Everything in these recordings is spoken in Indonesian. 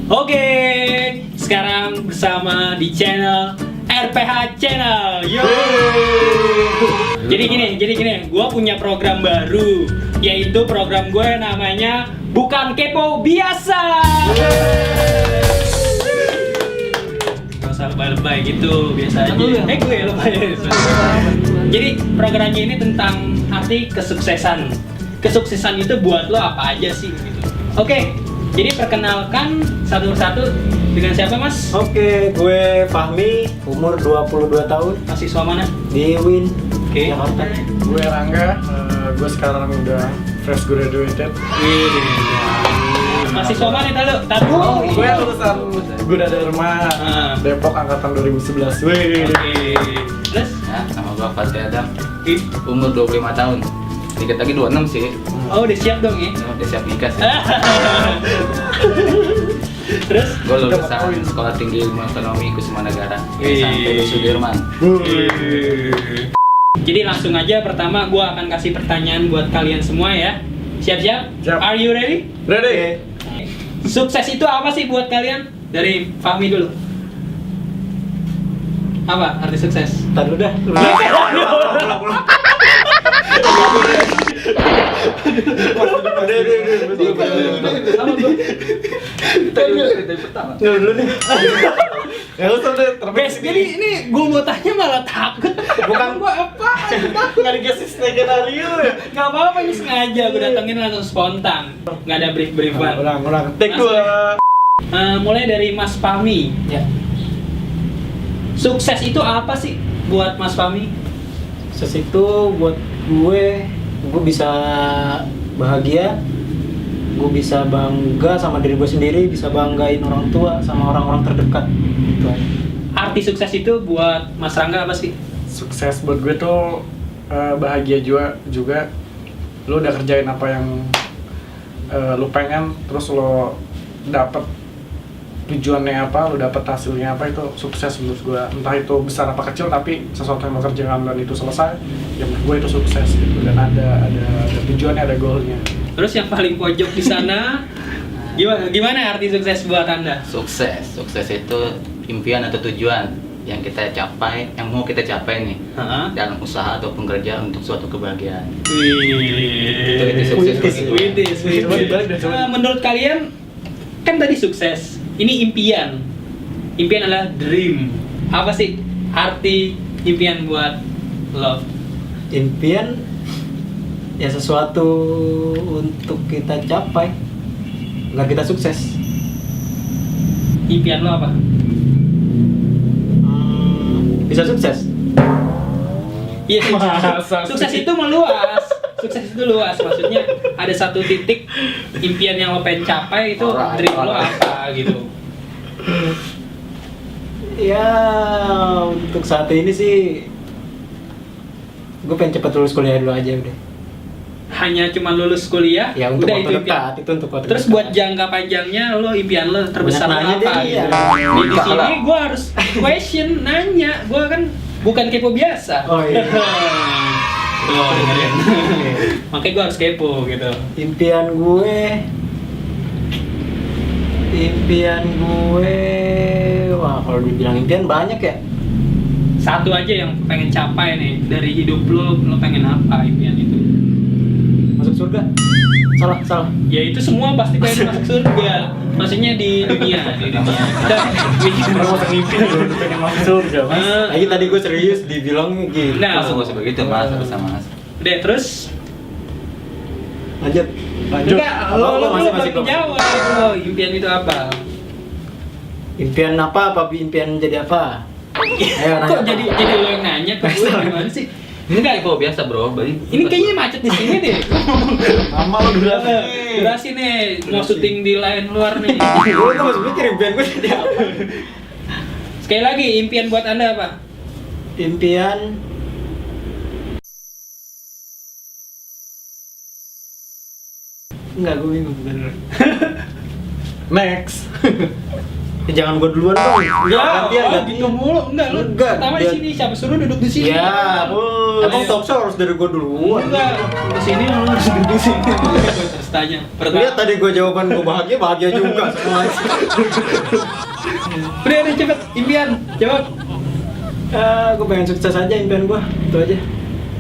Oke, sekarang bersama di channel RPH Channel. Yo. Jadi gini, gue punya program baru, yaitu program gue namanya Bukan Kepo Biasa. Gak usah lebay-lebay gitu, biasa aja. Gue lebay. Jadi programnya ini tentang arti kesuksesan. Kesuksesan itu buat lo apa aja sih? Gitu. Oke. Jadi perkenalkan satu persatu dengan siapa mas? Oke, gue Fahmi, umur 22 tahun, Mahasiswa mana? di UIN, Oke. Jakarta. Gue Rangga, gue sekarang udah fresh graduated. Mahasiswa mana tadi? Tadi. Gue lulusan Gunadarma, Depok angkatan 2011. Wih. Oke. Terus? Ya, nama gua Fatih Adam. Umur 25 tahun. Dikit lagi 26 sih. Oh udah siap dong ya? Udah siap nikah sih. Terus? Gua lulusan Sekolah Tinggi Ilmu Ekonomi Kusuma Negara. Wih. Sampai Sudirman. Jadi langsung aja pertama gue akan kasih pertanyaan buat kalian semua ya. Siap-siap? Siap. Are you ready? Ready? Sukses itu apa sih buat kalian? Dari Fahmi dulu. Apa arti sukses? Tadi udah. Dulu nih. Ya lu udah Guys, jadi ini gue mau tanya malah takut. Bukan gue apa? nggak dikasih skenario ya? Gak apa-apa, ini sengaja gue datengin langsung spontan. Gak ada brief-briefan. Ulang. Take Mas- 2. Mulai dari Mas Fahmi. Ya, Sukses itu apa sih buat Mas Fahmi? sukses itu buat gue bisa bahagia, gue bisa bangga sama diri gue sendiri, bisa banggain orang tua sama orang-orang terdekat. Gitu aja. Arti sukses itu buat Mas Rangga apa sih? Sukses buat gue tuh bahagia juga. Lu udah kerjain apa yang lu pengen, terus lo dapet tujuannya apa, lu dapet hasilnya apa, itu sukses menurut gue. Entah itu besar apa kecil, tapi sesuatu yang lo kerjakan dan itu selesai, ya menurut gue itu sukses gitu. Dan ada tujuannya, ada goalnya. Terus yang paling pojok di sana, gimana arti sukses buat Anda? Sukses itu impian atau tujuan yang kita capai, yang mau kita capai nih Hah? dalam usaha ataupun kerja untuk suatu kebahagiaan. Wih, Itu sukses bagi gua. Coba dibalik deh, coba. Menurut kalian, kan tadi sukses, ini impian. Impian adalah dream. Apa sih arti impian buat lo? Impian ya sesuatu untuk kita capai, agar kita sukses. Impian lo apa? Bisa sukses. Iya, sukses itu meluas. Sukses itu luas, maksudnya ada satu titik impian yang lo pengen capai itu dream lo apa gitu. Ya, untuk saat ini sih gue pengen cepat lulus kuliah dulu aja udah. Hanya cuma lulus kuliah, Ya untuk udah waktu itu impian. dekat, itu untuk waktu Terus dekat. buat jangka panjangnya lo impian lo terbesar Banyak lo nanya apa deh, gitu. iya. Di sini gue harus question, nanya. Gue kan bukan kepo biasa. Oh iya. Oh, dengerin. Makanya gue harus kepo gitu. Impian gue, wah kalau dibilang impian banyak ya. Satu aja yang pengen capai nih dari hidup lo pengen apa impian itu? Masuk surga. Salah. Ya itu semua pasti pengen masuk surga. Maksudnya di dunia. Orang masa ngimpi udah pengen masuk surga, Mas. Lagi tadi gue serius dibilang gitu. Nah, Langsung gak usah begitu mas, harus sama mas. deh terus Lanjut. enggak, lo masih belum jawab. Lo impian itu apa? Impian apa? Impian jadi apa? Ayo Kok nanya. jadi lo yang nanya ke gue gimana sih? Enggak, Kok biasa bro, ini kayaknya macet di sini deh. Lama lo durasi. Durasi nih, mau syuting di lain luar nih. Gue tuh masih mikir impian gue jadi apa? Sekali lagi, impian buat Anda apa? Impian enggak, gue bingung bener. Next. Jangan gua duluan dong. Ya, gitu mulu. Enggak, lu Enggak, pertama di dia- sini, siapa suruh duduk di sini? Ya, emang Ayo. talk show harus dari gua duluan. Enggak, di sini lu harus duduk di sini. Terus tanya. Lihat tadi gua jawaban gua bahagia juga semua. Udah cepet, impian, jawab. Gua pengen sukses aja impian gua, itu aja.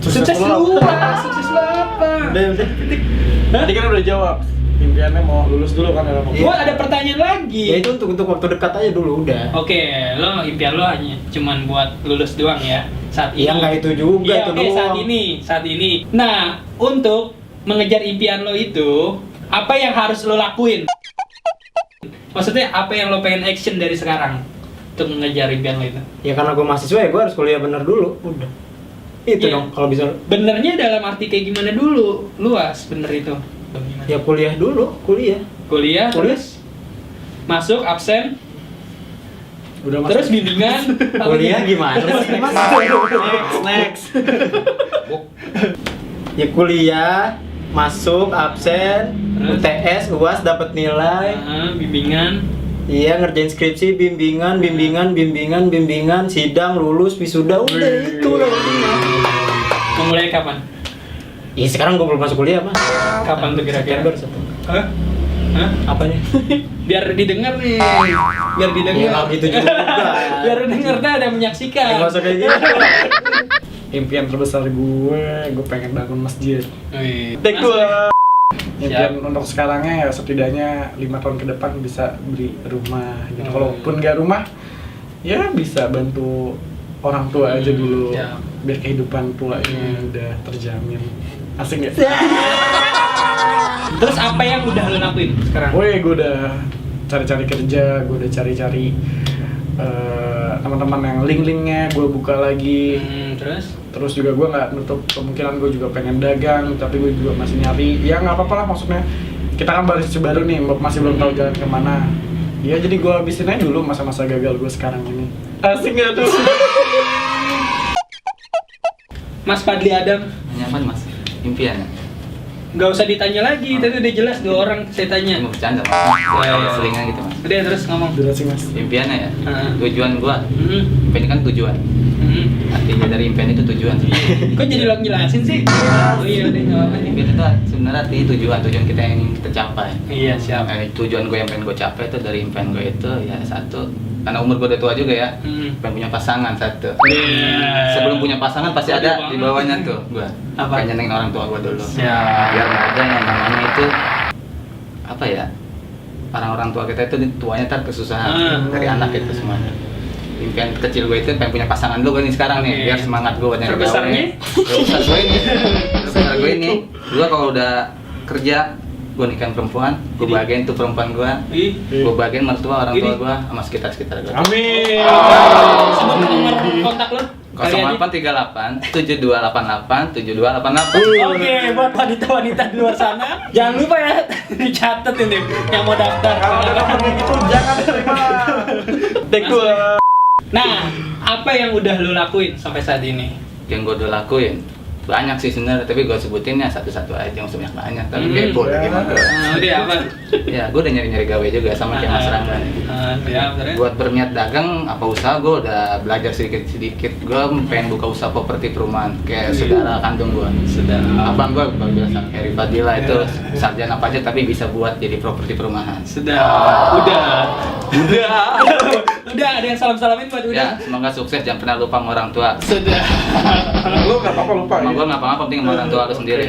Sukses lu apa? Sukses lu apa? Udah. Tadi kan udah jawab. Impiannya mau lulus dulu kan dalam Gua ada pertanyaan lagi. Ya itu untuk waktu dekat aja dulu udah. Oke, lo impian lo hanya cuman buat lulus doang ya saat ini. Iya nggak itu juga Iya, itu oke, doang. saat ini. Nah, untuk mengejar impian lo itu, apa yang harus lo lakuin? Maksudnya apa yang lo pengen action dari sekarang untuk mengejar impian lo itu? Ya karena gua mahasiswa ya gua harus kuliah bener dulu, udah. Itu Iya. dong kalau bisa. Benernya dalam arti kayak gimana dulu? Luas bener itu. Gimana? Ya kuliah dulu, kuliah. Kuliah, Kuliah. terus masuk absen, udah masuk. terus bimbingan. Kuliah gimana sih mas? Next. Ya kuliah, masuk, absen, Terus? UTS, UAS dapat nilai. Bimbingan. Iya ngerjain skripsi, bimbingan, sidang, lulus, wisuda, udah itu lah intinya. Memulai kapan? Iya sekarang gua belum masuk kuliah mas. Kapan tuh kira-kira? September, September. Hah? Hah? Apanya? Biar didengar nih. Biar didengar. Ya, nggak gitu juga. Biar denger tuh ada yang menyaksikan. Nggak usah kayak gitu. Impian terbesar gue pengen bangun masjid. Wih. Take dua. Impian Siap. untuk sekarangnya ya setidaknya 5 tahun ke depan bisa beli rumah gitu. Hmm. Kalaupun nggak rumah, ya bisa bantu orang tua aja dulu. Siap. Biar kehidupan tuanya udah terjamin. Asik nggak? Terus apa yang udah lo lakuin sekarang? Woi, gue udah cari-cari kerja, gue udah cari-cari teman-teman yang link-linknya gue buka lagi. Terus juga gue nggak nutup kemungkinan gue juga pengen dagang, tapi gue juga masih nyari. Ya nggak apa-apa lah, maksudnya kita kan baru nih, masih belum tahu jalan kemana. Ya jadi gue habisin aja dulu masa-masa gagal gue sekarang ini. Asik nggak tuh? Mas Fadli Adam, Nyaman mas, impian ya? nggak usah ditanya lagi, tadi udah jelas 2 orang saya tanya. Mau bercanda mas, Ya, ya. selingan gitu mas. Udah terus ngomong. Durasi mas. Impiannya ya, Ah. tujuan gua, Hmm. impian kan tujuan. Artinya dari impian itu tujuan sih. Kok jadi lo ngejelasin sih? Oh iya deh, nggak apa-apa nih. Impian itu sebenarnya artinya tujuan kita yang ingin kita capai. Iya siap. Tujuan gue yang pengen gue capai itu dari impian gue itu ya satu, karena umur gue udah tua juga ya, pengen punya pasangan satu. Iya. Sebelum punya pasangan pasti Waduh ada banget. di bawahnya tuh gue. Apa? Pengen nyenengin orang tua gue dulu. Siap. Biar nggak ada yang namanya itu apa ya, orang-orang tua kita itu tuanya ntar kesusahan dari anak itu semuanya. Impian kecil gue itu pengen punya pasangan dulu gue nih sekarang nih, Oke. biar semangat gue buat nyari Terbesarnya? Terbesar gue ini, terbesar gue ini, gue kalau udah kerja gue nikahin perempuan, gue Jadi? bagian tuh perempuan gue, Ih. gue bagian mertua orang tua Ini? gue sama sekitar gue. Amin. Sebut nomor kontak lo. Kali aja. 0838 7288 7288. Oke, buat wanita-wanita di luar sana, jangan lupa ya dicatat ini yang mau daftar. Kalau ada nomor begitu jangan terima. Take dua. Nah, apa yang udah lo lakuin sampai saat ini? Yang gue udah lakuin banyak sih sebenarnya, tapi gue sebutin ya satu-satu aja, yang banyak tapi kepo ya. gimana. Udah apa? Ya, gue udah nyari-nyari gawe juga sama kayak Mas Rangga nih. Ya, bener. Buat berniat dagang apa usaha, gue udah belajar sedikit-sedikit. Gue pengen buka usaha properti perumahan kayak saudara kandung gue. Abang gue biasa Heri Fadila itu sarjana pajak tapi bisa buat jadi properti perumahan. Udah ada yang salam-salamin buat Ya, udah. semoga sukses, jangan pernah lupa sama orang tua. Sudah. Lu nggak apa-apa lupa Sama ya? gue ngapa-ngapa penting sama orang tua lu sendiri.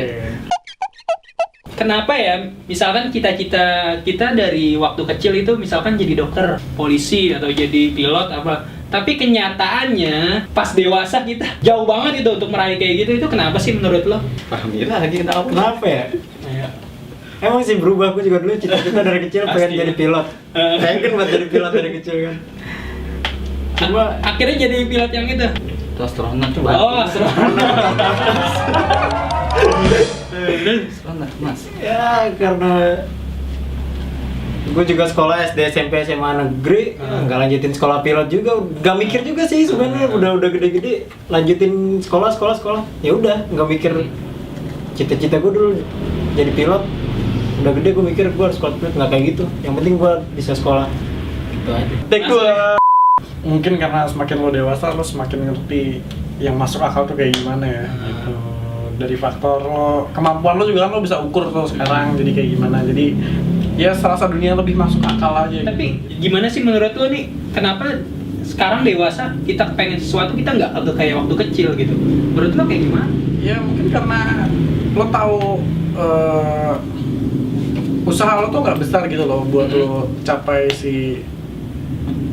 Kenapa ya? Misalkan kita dari waktu kecil itu misalkan jadi dokter, polisi atau jadi pilot apa. Tapi kenyataannya pas dewasa kita jauh banget itu untuk meraih kayak gitu. Itu kenapa sih menurut lo? Alhamdulillah lagi kenapa? Kenapa ya? Ya. Emang sih berubah, aku juga dulu cita-cita dari kecil pengen Pasti, jadi ya. pilot. Pengen buat jadi pilot dari kecil kan. Cuma Akhirnya jadi pilot yang itu. Itu astronot coba. Oh, Astronot, Mas. ya karena gue juga sekolah SD, SMP, SMA negeri, nggak lanjutin sekolah pilot juga, nggak mikir juga sih sebenarnya. Udah gede-gede lanjutin sekolah. Ya udah nggak mikir cita-cita gue dulu jadi pilot. Udah gede gue mikir gue harus sekolah pilot, nggak kayak gitu. Yang penting gue bisa sekolah itu aja. Take dua. Mungkin karena semakin lo dewasa lo semakin ngerti yang masuk akal tuh kayak gimana ya gitu. Dari faktor lo, kemampuan lo juga kan lo bisa ukur tuh sekarang jadi kayak gimana. Jadi ya serasa dunia lebih masuk akal aja. Tapi gimana sih menurut lo nih, kenapa sekarang dewasa kita pengen sesuatu kita nggak kayak waktu kecil gitu? Menurut lo kayak gimana? Ya mungkin karena lo tahu usaha lo tuh nggak besar gitu loh buat lo capai si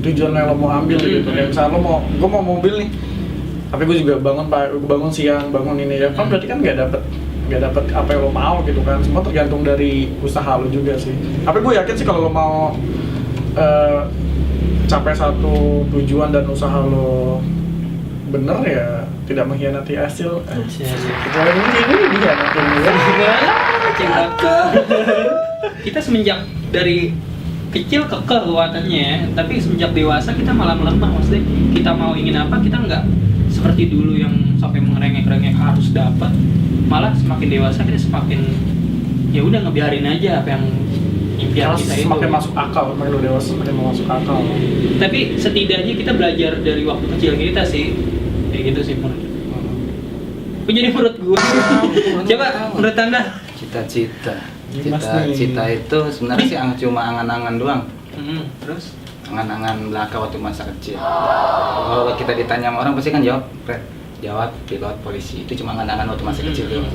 tujuan yang lo mau ambil gitu. Ya misalnya gue mau mobil nih, tapi gue juga bangun siang, bangun ini ya kan berarti kan nggak dapet apa yang lo mau gitu kan. Semua tergantung dari usaha lo juga sih. Tapi gue yakin sih kalau lo mau capai satu tujuan dan usaha lo bener ya tidak mengkhianati hasil. Kecuali ini dikhianati Kita semenjak dari kecil kekeh kekuatannya, tapi semenjak dewasa kita malah melemah. Maksudnya kita mau ingin apa, kita nggak seperti dulu yang sampai merengek-rengek harus dapat. Malah semakin dewasa kita semakin ya udah ngebiarin aja apa yang impian kita itu. Semakin masuk akal, semakin lo dewasa semakin masuk akal. Tapi setidaknya kita belajar dari waktu kecil kita sih, kayak gitu sih menurut. Jadi menurut gua, coba menurut anda? Cita itu sebenarnya sih cuma angan-angan doang. Terus? Angan-angan belaka waktu masa kecil. Kalau kita ditanya sama orang pasti kan jawab pilot, polisi. Itu cuma angan-angan waktu masa kecil doang.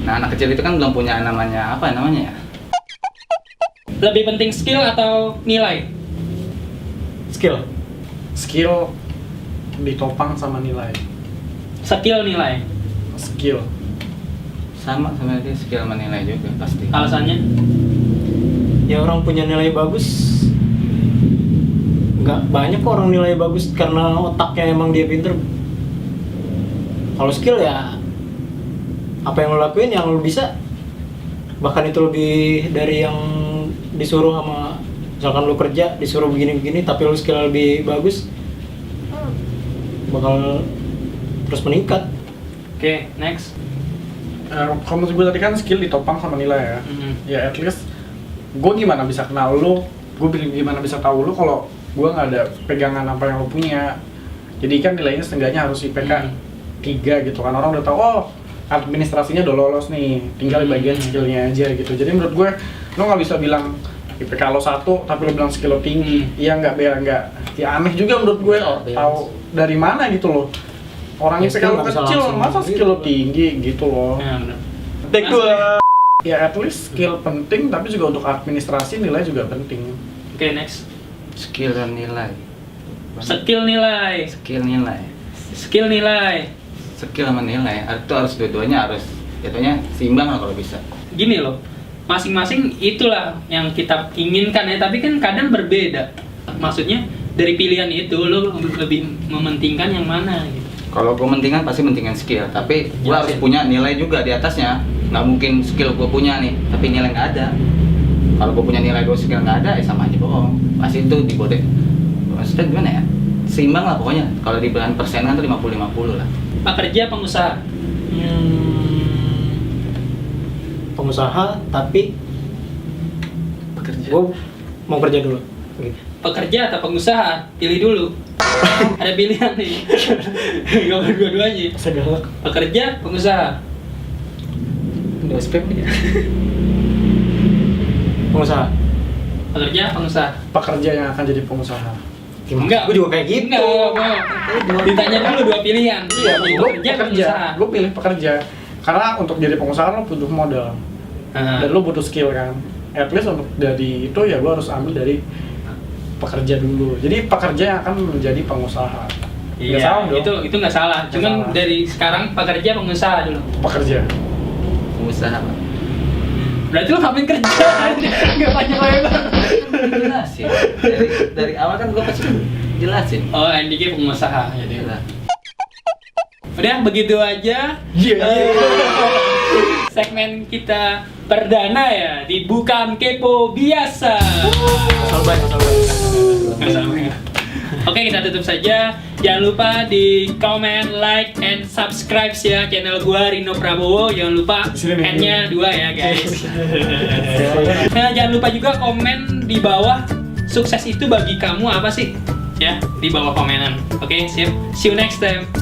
Nah anak kecil itu kan belum punya namanya ya? Lebih penting skill atau nilai? Skill ditopang sama nilai. Skill nilai. Skill. Sama dia skill menilai juga pasti. Alasannya? Ya orang punya nilai bagus, nggak banyak kok orang nilai bagus karena otaknya emang dia pinter. Kalau skill ya apa yang lo lakuin yang lo bisa, bahkan itu lebih dari yang disuruh sama, misalkan lo kerja disuruh begini-begini tapi lo skill lebih bagus, bakal terus meningkat. Oke, next. Kalau menurut gue tadi kan skill ditopang sama nilai ya. Ya at least gue gimana bisa kenal lo, gue gimana bisa tahu lo kalau gue nggak ada pegangan apa yang lo punya. Jadi kan nilainya setengahnya harus IPK 3 gitu kan. Orang udah tahu, oh administrasinya udah lolos nih, tinggal di bagian skillnya aja gitu. Jadi menurut gue lo nggak bisa bilang IPK lo 1 tapi lo bilang skill lo tinggi. Iya nggak, ya aneh juga menurut gue. Tahu dari mana gitu loh. Orang IPK lo kecil, masa skill lo tinggi gitu loh. Ya, benar. Take dua. Ya at least skill penting, tapi juga untuk administrasi nilai juga penting. Oke, next. Skill dan nilai. Skill nilai. Skill sama nilai. Itu harus dua-duanya harus jatuhnya seimbang lah kalau bisa. Gini loh, masing-masing itulah yang kita inginkan ya, tapi kan kadang berbeda. Maksudnya dari pilihan itu lo lebih mementingkan yang mana gitu. Kalau gue mentingan pasti mentingin skill, tapi gue harus punya nilai juga di atasnya. Nggak mungkin skill gue punya nih, tapi nilai nggak ada. Kalau gue punya nilai, gue skill nggak ada, ya sama aja bohong. Pasti itu dibodek. Maksudnya gimana ya? Seimbang lah pokoknya. Kalau di belahan persenan tuh 50-50 lah. Pekerja, pengusaha. Pengusaha, tapi gue mau kerja dulu. Pekerja atau pengusaha? Pilih dulu. Ada pilihan nih. Gak mau dua-duanya. Pekerja, pengusaha. Udah SPP ya. Pengusaha. Pekerja, pengusaha. Pekerja yang akan jadi pengusaha. Enggak, gue juga kayak gitu. Enggak. Ditanya dulu dua pilihan. Iya, Pekerja, pengusaha. gue pilih pekerja. Karena untuk jadi pengusaha lo butuh modal. Dan lo butuh skill kan. At least untuk dari itu ya gue harus ambil dari pekerja dulu. Jadi pekerja yang akan menjadi pengusaha. Iya, itu nggak salah. Cuman salah. Dari sekarang pekerja, pengusaha dulu. Pengusaha Pak. Berarti lo ngapain kerja? Nggak panjang lebar. Jelasin. Dari awal kan gue pasti jelasin. Oh, NDK pengusaha jadi. Udah begitu aja. Segmen kita perdana ya di Bukan Kepo Biasa. Oke, kita tutup saja. Jangan lupa di comment, like, and subscribe ya channel gua Rino Prabowo. Jangan lupa N-nya 2 ya guys. Nah, jangan lupa juga komen di bawah sukses itu bagi kamu apa sih? Ya, di bawah komenan. Oke, sip. See you next time.